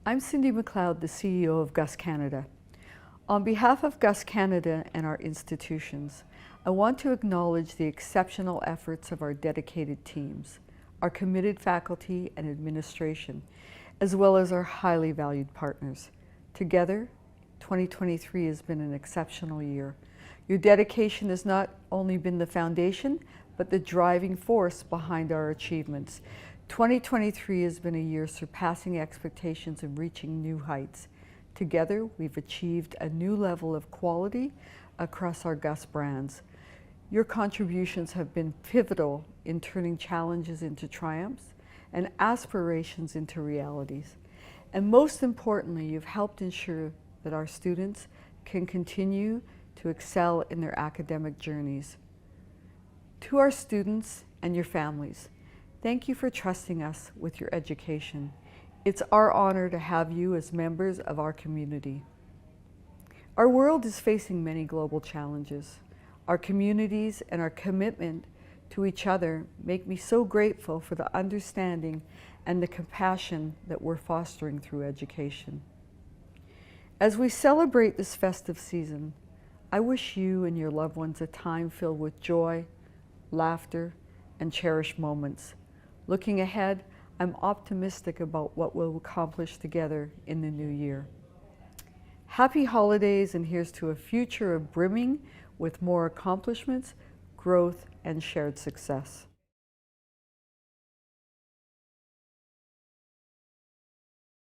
I'm Cyndi McLeod, the CEO of GUS Canada. On behalf of GUS Canada and our institutions, I want to acknowledge the exceptional efforts of our dedicated teams, our committed faculty and administration, as well as our highly valued partners. Together, 2023 has been an exceptional year. Your dedication has not only been the foundation, but the driving force behind our achievements. 2023 has been a year surpassing expectations and reaching new heights. Together, we've achieved a new level of quality across our GUS brands. Your contributions have been pivotal in turning challenges into triumphs and aspirations into realities. And most importantly, you've helped ensure that our students can continue to excel in their academic journeys. To our students and your families, thank you for trusting us with your education. It's our honor to have you as members of our community. Our world is facing many global challenges. Our communities and our commitment to each other make me so grateful for the understanding and the compassion that we're fostering through education. As we celebrate this festive season, I wish you and your loved ones a time filled with joy, laughter, and cherished moments. Looking ahead, I'm optimistic about what we'll accomplish together in the new year. Happy holidays, and here's to a future of brimming with more accomplishments, growth, and shared success.